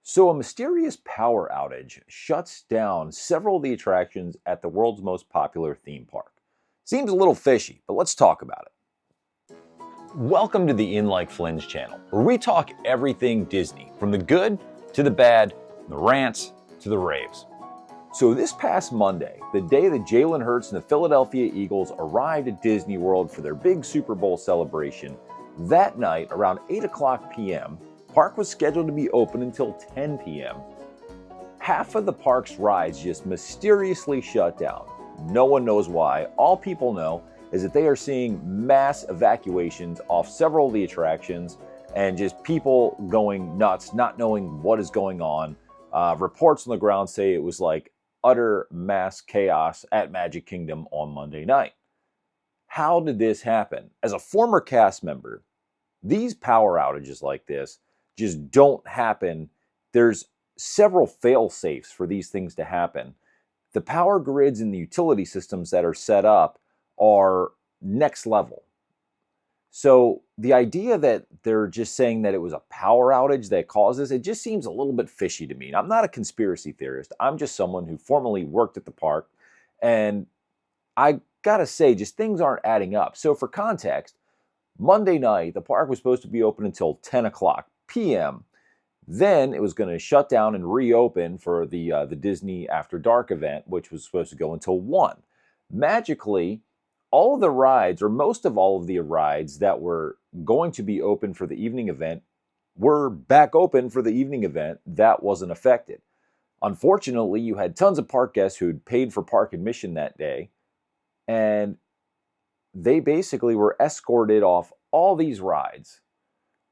So, a mysterious power outage shuts down several of the attractions at the world's most popular theme park. Seems a little fishy, but let's talk about it. Welcome to the In Like Flinge channel, where we talk everything Disney, from the good to the bad, the rants to the raves. So, this past Monday, the day that Jalen Hurts and the Philadelphia Eagles arrived at Disney World for their big Super Bowl celebration, that night around 8 o'clock p.m., park was scheduled to be open until 10 p.m. Half of the park's rides just mysteriously shut down. No one knows why. All people know is that they are seeing mass evacuations off several of the attractions and just people going nuts, not knowing what is going on. Reports on the ground say it was like utter mass chaos at Magic Kingdom on Monday night. How did this happen? As a former cast member, these power outages like this just don't happen. There's several fail safes for these things to happen. The power grids and the utility systems that are set up are next level. So the idea that they're just saying that it was a power outage that caused this, it just seems a little bit fishy to me. I'm not a conspiracy theorist. I'm just someone who formerly worked at the park. And I gotta say, just things aren't adding up. So for context, Monday night, the park was supposed to be open until 10 o'clock p.m. Then it was going to shut down and reopen for the Disney After Dark event, which was supposed to go until 1. Magically, all of the rides, or most of all of the rides that were going to be open for the evening event, were back open for the evening event. That wasn't affected. Unfortunately, you had tons of park guests who'd paid for park admission that day, and they basically were escorted off all these rides,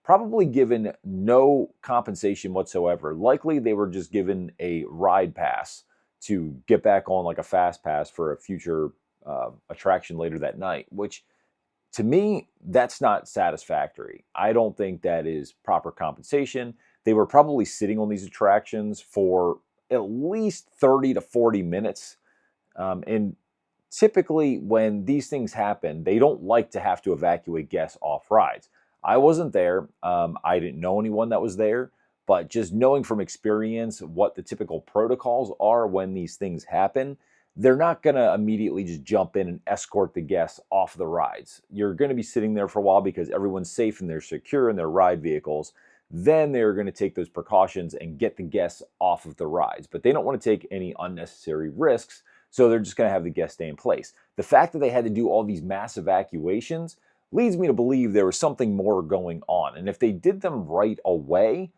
probably given no compensation whatsoever. Likely they were just given a ride pass to get back on, like a fast pass for a future attraction later that night, which to me, that's not satisfactory. I don't think that is proper compensation. They were probably sitting on these attractions for at least 30 to 40 minutes. And typically when these things happen, they don't like to have to evacuate guests off rides. I wasn't there. I didn't know anyone that was there, but just knowing from experience what the typical protocols are when these things happen, they're not going to immediately just jump in and escort the guests off the rides. You're going to be sitting there for a while because everyone's safe and they're secure in their ride vehicles. Then they're going to take those precautions and get the guests off of the rides. But they don't want to take any unnecessary risks, so they're just going to have the guests stay in place. The fact that they had to do all these mass evacuations leads me to believe there was something more going on. And if they did them right away,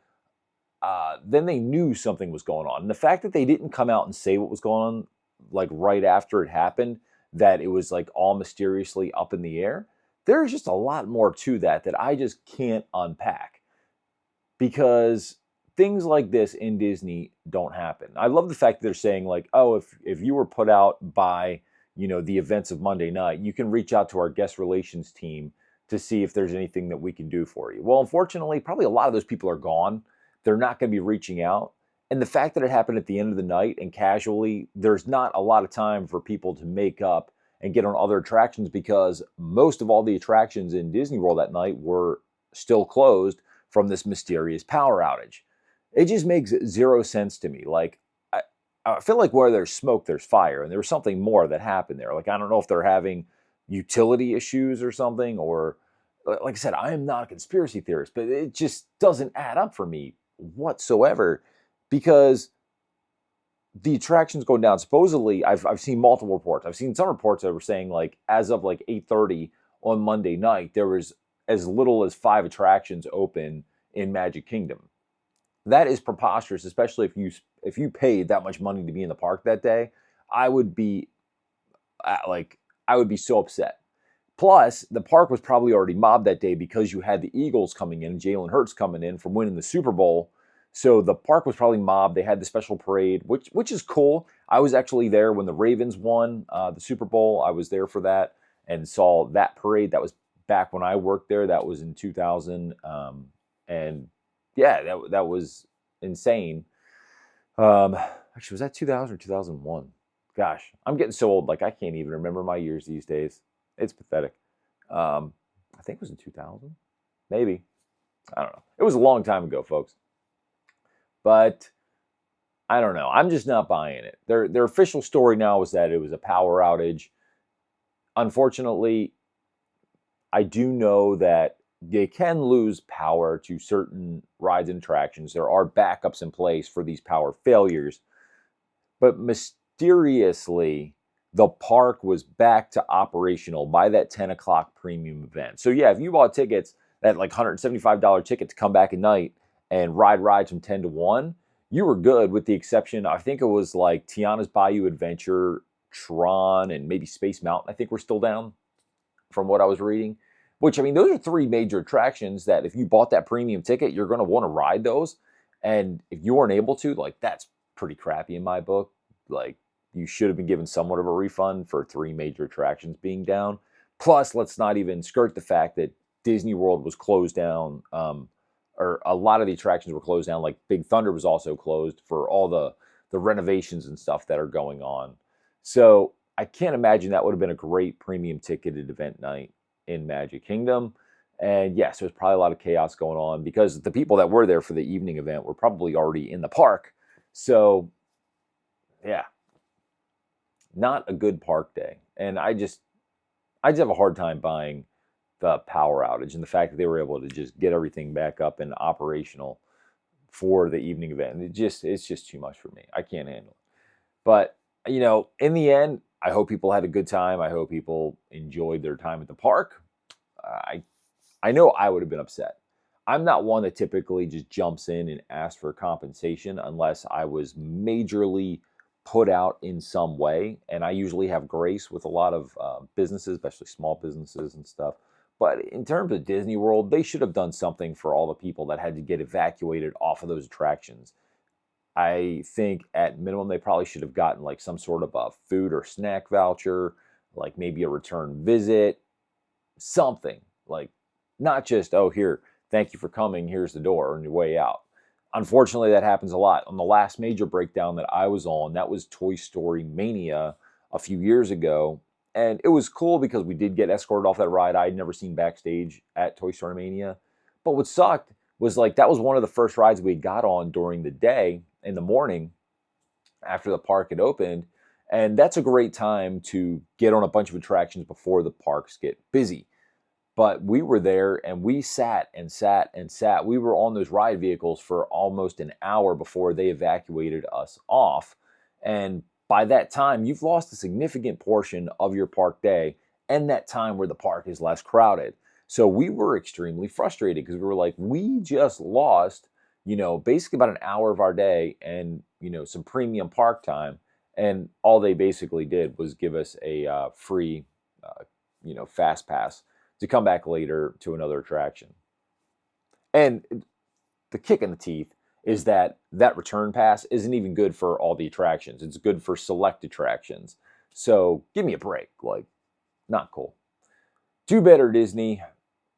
then they knew something was going on. And the fact that they didn't come out and say what was going on, like right after it happened, that it was like all mysteriously up in the air, there's just a lot more to that I just can't unpack. Because things like this in Disney don't happen. I love the fact that they're saying like, oh, if you were put out by, the events of Monday night, you can reach out to our guest relations team to see if there's anything that we can do for you. Well, unfortunately, probably a lot of those people are gone. They're not going to be reaching out. And the fact that it happened at the end of the night and casually, there's not a lot of time for people to make up and get on other attractions because most of all the attractions in Disney World that night were still closed from this mysterious power outage. It just makes zero sense to me. Like, I feel like where there's smoke, there's fire. And there was something more that happened there. Like, I don't know if they're having utility issues or something, or like I said, I am not a conspiracy theorist, but it just doesn't add up for me whatsoever because the attractions going down. Supposedly, I've seen multiple reports. I've seen some reports that were saying like as of like 8:30 on Monday night, there was as little as 5 attractions open in Magic Kingdom. That is preposterous, especially if you paid that much money to be in the park that day. I would be I would be so upset. Plus, the park was probably already mobbed that day because you had the Eagles coming in, Jalen Hurts coming in from winning the Super Bowl. So the park was probably mobbed. They had the special parade, which is cool. I was actually there when the Ravens won the Super Bowl. I was there for that and saw that parade. That was back when I worked there. That was in 2000, and yeah, that was insane. Actually, was that 2000 or 2001? Gosh, I'm getting so old. Like I can't even remember my years these days. It's pathetic. I think it was in 2000, maybe. I don't know. It was a long time ago, folks. but I don't know. I'm just not buying it. Their official story now is that it was a power outage. Unfortunately, I do know that they can lose power to certain rides and attractions. There are backups in place for these power failures, but mysteriously, the park was back to operational by that 10 o'clock premium event. So yeah, if you bought tickets, that like $175 ticket to come back at night and ride rides from 10 to 1, you were good, with the exception, I think it was like Tiana's Bayou Adventure, Tron, and maybe Space Mountain, I think we're still down from what I was reading. Which, I mean, those are three major attractions that if you bought that premium ticket, you're going to want to ride those. And if you weren't able to, like, that's pretty crappy in my book. Like, you should have been given somewhat of a refund for three major attractions being down. Plus, let's not even skirt the fact that Disney World was closed down, or a lot of the attractions were closed down. Like Big Thunder was also closed for all the renovations and stuff that are going on. So I can't imagine that would have been a great premium ticketed event night in Magic Kingdom. And yes, there's probably a lot of chaos going on because the people that were there for the evening event were probably already in the park. So yeah, not a good park day. And I just have a hard time buying the power outage and the fact that they were able to just get everything back up and operational for the evening event. It's just too much for me. I can't handle it. But, you know, in the end, I hope people had a good time. I hope people enjoyed their time at the park. I know I would have been upset. I'm not one that typically just jumps in and asks for compensation unless I was majorly put out in some way. And I usually have grace with a lot of businesses, especially small businesses and stuff. But in terms of Disney World, they should have done something for all the people that had to get evacuated off of those attractions. I think at minimum, they probably should have gotten like some sort of a food or snack voucher, like maybe a return visit, something. Like, not just, oh, here, thank you for coming, here's the door on your way out. Unfortunately, that happens a lot. On the last major breakdown that I was on, that was Toy Story Mania a few years ago. And it was cool because we did get escorted off that ride. I'd never seen backstage at Toy Story Mania. But what sucked was like that was one of the first rides we got on during the day in the morning after the park had opened. And that's a great time to get on a bunch of attractions before the parks get busy. But we were there and we sat and sat and sat. We were on those ride vehicles for almost an hour before they evacuated us off. And by that time, you've lost a significant portion of your park day and that time where the park is less crowded. So we were extremely frustrated because we were like, we just lost, you know, basically about an hour of our day and, you know, some premium park time. And all they basically did was give us a free, you know, fast pass to come back later to another attraction. And the kick in the teeth is that that return pass isn't even good for all the attractions. It's good for select attractions. So give me a break. Like, not cool. Do better, Disney.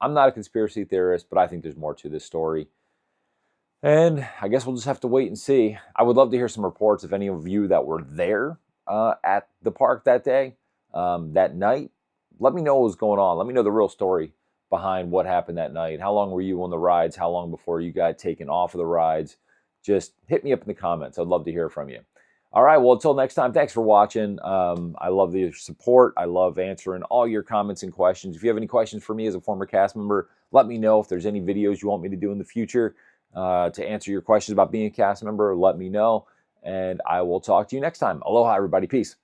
I'm not a conspiracy theorist, but I think there's more to this story. And I guess we'll just have to wait and see. I would love to hear some reports if any of you that were there at the park that day, that night. Let me know what was going on. Let me know the real story behind what happened that night. How long were you on the rides? How long before you got taken off of the rides? Just hit me up in the comments. I'd love to hear from you. All right, well, until next time, thanks for watching. I love the support. I love answering all your comments and questions. If you have any questions for me as a former cast member, let me know. If there's any videos you want me to do in the future to answer your questions about being a cast member, let me know. And I will talk to you next time. Aloha, everybody. Peace.